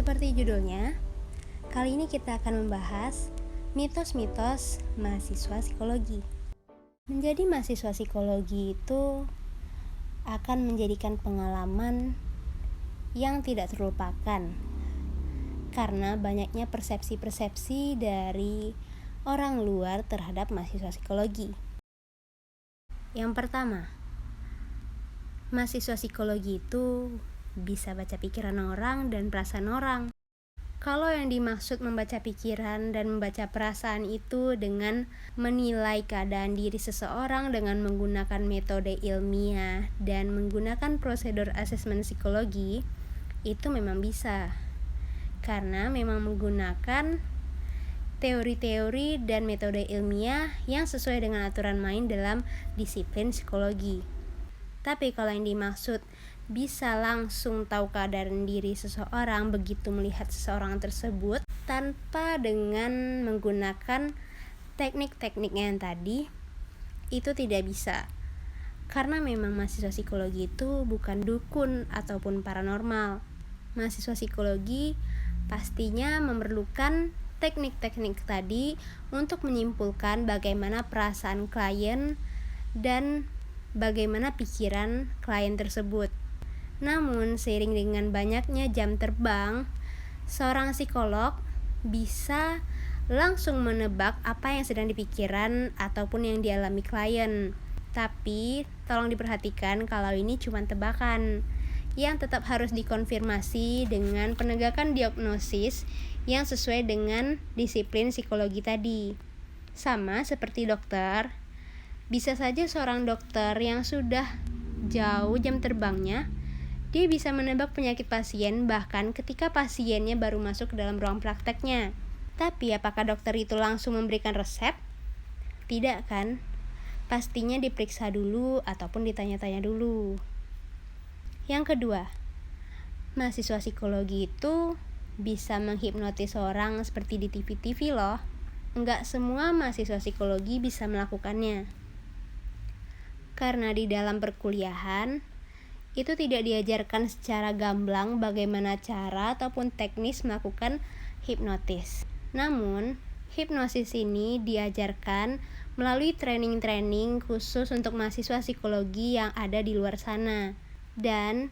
Seperti judulnya, kali ini kita akan membahas mitos-mitos mahasiswa psikologi. Menjadi mahasiswa psikologi itu akan menjadikan pengalaman yang tidak terlupakan karena banyaknya persepsi-persepsi dari orang luar terhadap mahasiswa psikologi. Yang pertama, mahasiswa psikologi itu bisa baca pikiran orang dan perasaan orang. Kalau yang dimaksud membaca pikiran dan membaca perasaan itu dengan menilai keadaan diri seseorang dengan menggunakan metode ilmiah dan menggunakan prosedur asesmen psikologi, itu memang bisa. Karena memang menggunakan teori-teori dan metode ilmiah yang sesuai dengan aturan main dalam disiplin psikologi. Tapi kalau yang dimaksud bisa langsung tahu keadaan diri seseorang begitu melihat seseorang tersebut tanpa dengan menggunakan teknik-teknik yang tadi, itu tidak bisa. Karena memang mahasiswa psikologi itu bukan dukun ataupun paranormal. Mahasiswa psikologi pastinya memerlukan teknik-teknik tadi untuk menyimpulkan bagaimana perasaan klien dan bagaimana pikiran klien tersebut. Namun, seiring dengan banyaknya jam terbang, seorang psikolog bisa langsung menebak apa yang sedang dipikirkan ataupun yang dialami klien. Tapi, tolong diperhatikan kalau ini cuma tebakan, yang tetap harus dikonfirmasi dengan penegakan diagnosis yang sesuai dengan disiplin psikologi tadi. Sama seperti dokter, bisa saja seorang dokter yang sudah jauh jam terbangnya, dia bisa menebak penyakit pasien bahkan ketika pasiennya baru masuk ke dalam ruang prakteknya. Tapi apakah dokter itu langsung memberikan resep? Tidak kan? Pastinya diperiksa dulu ataupun ditanya-tanya dulu. Yang kedua, mahasiswa psikologi itu bisa menghipnotis orang seperti di TV-TV loh. Enggak semua mahasiswa psikologi bisa melakukannya. Karena di dalam perkuliahan itu tidak diajarkan secara gamblang bagaimana cara ataupun teknis melakukan hipnotis. Namun, hipnosis ini diajarkan melalui training-training khusus untuk mahasiswa psikologi yang ada di luar sana. Dan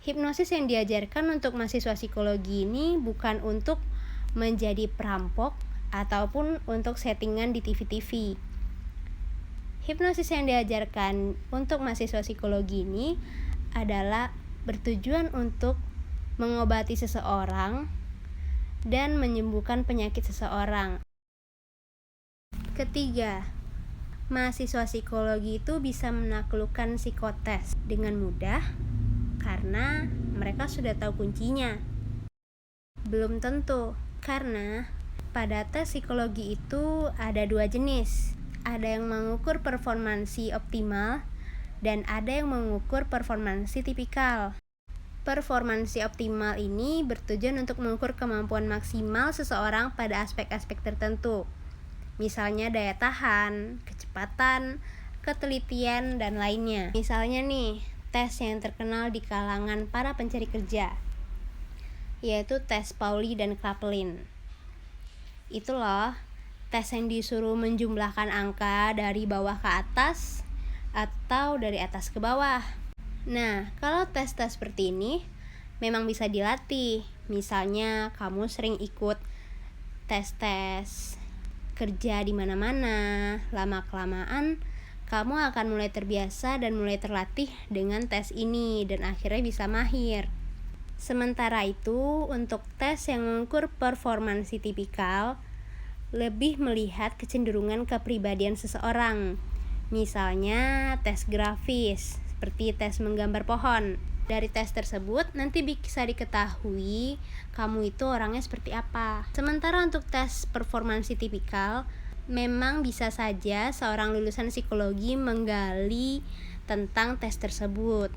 hipnosis yang diajarkan untuk mahasiswa psikologi ini bukan untuk menjadi perampok ataupun untuk settingan di TV-TV. Hipnosis yang diajarkan untuk mahasiswa psikologi ini adalah bertujuan untuk mengobati seseorang dan menyembuhkan penyakit seseorang. Ketiga, mahasiswa psikologi itu bisa menaklukkan psikotes dengan mudah karena mereka sudah tahu kuncinya. Belum tentu, karena pada tes psikologi itu ada dua jenis. Ada yang mengukur performansi optimal dan ada yang mengukur performansi tipikal. Performansi optimal ini bertujuan untuk mengukur kemampuan maksimal seseorang pada aspek-aspek tertentu. Misalnya daya tahan, kecepatan, ketelitian, dan lainnya. Misalnya nih, tes yang terkenal di kalangan para pencari kerja, yaitu tes Pauli dan Kraepelin. Itu loh, tes yang disuruh menjumlahkan angka dari bawah ke atas atau dari atas ke bawah. Nah, kalau tes-tes seperti ini memang bisa dilatih. Misalnya kamu sering ikut tes-tes kerja di mana-mana, lama-kelamaan kamu akan mulai terbiasa dan mulai terlatih dengan tes ini dan akhirnya bisa mahir. Sementara itu, untuk tes yang mengukur performansi tipikal lebih melihat kecenderungan kepribadian seseorang. Misalnya tes grafis, seperti tes menggambar pohon. Dari tes tersebut nanti bisa diketahui kamu itu orangnya seperti apa. Sementara untuk tes performansi tipikal, memang bisa saja seorang lulusan psikologi menggali tentang tes tersebut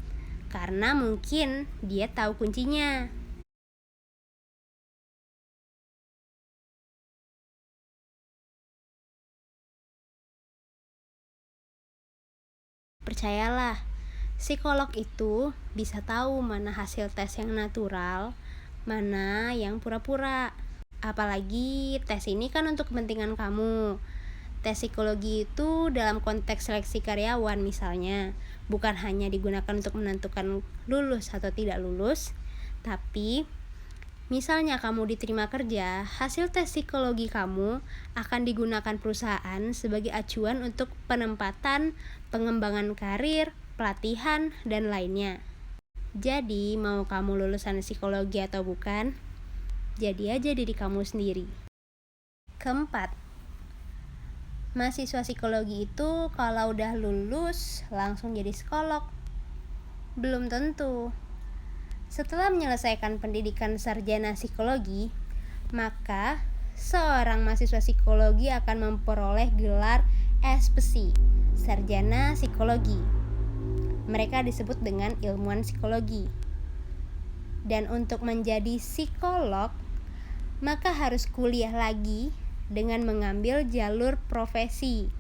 karena mungkin dia tahu kuncinya. Percayalah, psikolog itu bisa tahu mana hasil tes yang natural, mana yang pura-pura. Apalagi tes ini kan untuk kepentingan kamu. Tes psikologi itu dalam konteks seleksi karyawan misalnya, bukan hanya digunakan untuk menentukan lulus atau tidak lulus, tapi misalnya kamu diterima kerja, hasil tes psikologi kamu akan digunakan perusahaan sebagai acuan untuk penempatan, pengembangan karir, pelatihan, dan lainnya. Jadi, mau kamu lulusan psikologi atau bukan, jadi aja diri kamu sendiri. Keempat, mahasiswa psikologi itu kalau udah lulus langsung jadi psikolog? Belum tentu. Setelah menyelesaikan pendidikan sarjana psikologi, maka seorang mahasiswa psikologi akan memperoleh gelar SPSI, sarjana psikologi. Mereka disebut dengan ilmuwan psikologi. Dan untuk menjadi psikolog, maka harus kuliah lagi dengan mengambil jalur profesi.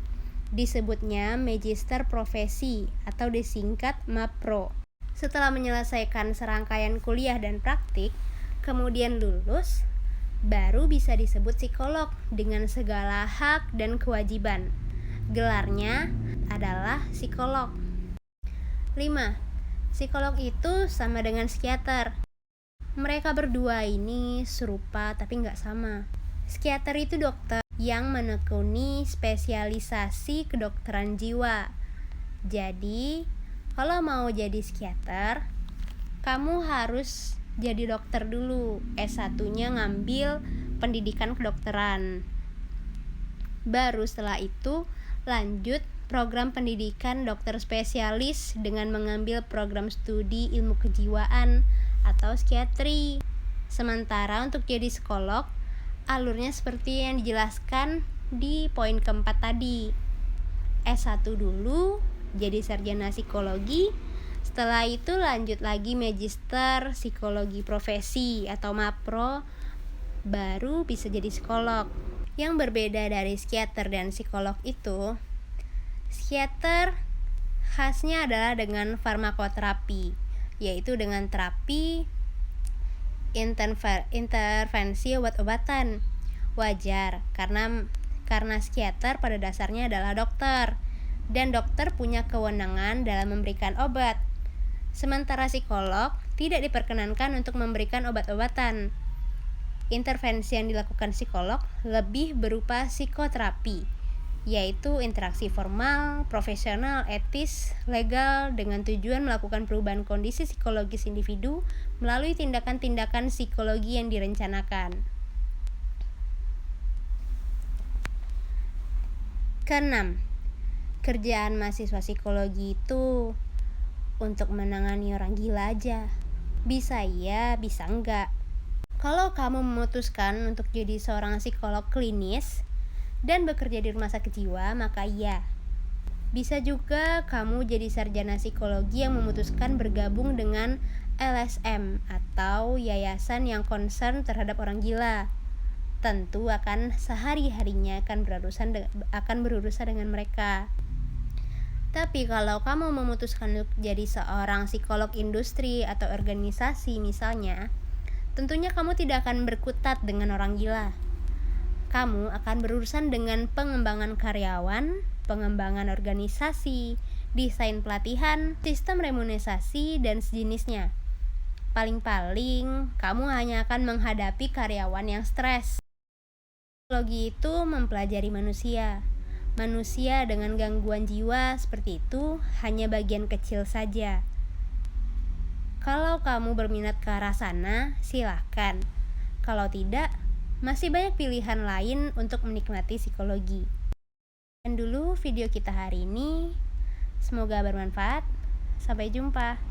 Disebutnya magister profesi atau disingkat MAPRO. Setelah menyelesaikan serangkaian kuliah dan praktik, kemudian lulus, baru bisa disebut psikolog dengan segala hak dan kewajiban. Gelarnya adalah psikolog. 5. Psikolog itu sama dengan psikiater. Mereka berdua ini serupa tapi nggak sama. Psikiater itu dokter yang menekuni spesialisasi kedokteran jiwa. Jadi, kalau mau jadi psikiater, kamu harus jadi dokter dulu. S1-nya ngambil pendidikan kedokteran. Baru setelah itu lanjut program pendidikan dokter spesialis dengan mengambil program studi ilmu kejiwaan atau psikiatri. Sementara untuk jadi psikolog, alurnya seperti yang dijelaskan di poin keempat tadi. S1 dulu, jadi sarjana psikologi. Setelah itu lanjut lagi magister psikologi profesi atau MAPRO, baru bisa jadi psikolog. Yang berbeda dari psikiater dan psikolog itu, psikiater khasnya adalah dengan farmakoterapi, yaitu dengan terapi intervensi obat-obatan. Wajar, karena psikiater pada dasarnya adalah dokter, dan dokter punya kewenangan dalam memberikan obat. Sementara psikolog tidak diperkenankan untuk memberikan obat-obatan. Intervensi yang dilakukan psikolog lebih berupa psikoterapi, yaitu interaksi formal, profesional, etis, legal dengan tujuan melakukan perubahan kondisi psikologis individu melalui tindakan-tindakan psikologi yang direncanakan. Keenam, kerjaan mahasiswa psikologi itu untuk menangani orang gila aja. Bisa iya, bisa enggak. Kalau kamu memutuskan untuk jadi seorang psikolog klinis dan bekerja di rumah sakit jiwa, maka iya. Bisa juga kamu jadi sarjana psikologi yang memutuskan bergabung dengan LSM atau yayasan yang concern terhadap orang gila. Tentu akan sehari-harinya akan berurusan dengan mereka. Tapi kalau kamu memutuskan untuk jadi seorang psikolog industri atau organisasi misalnya, tentunya kamu tidak akan berkutat dengan orang gila. Kamu akan berurusan dengan pengembangan karyawan, pengembangan organisasi, desain pelatihan, sistem remunerasi, dan sejenisnya. Paling-paling, kamu hanya akan menghadapi karyawan yang stres. Psikologi itu mempelajari manusia. Manusia dengan gangguan jiwa seperti itu hanya bagian kecil saja. Kalau kamu berminat ke arah sana, silahkan. Kalau tidak, masih banyak pilihan lain untuk menikmati psikologi. Dan dulu video kita hari ini. Semoga bermanfaat. Sampai jumpa.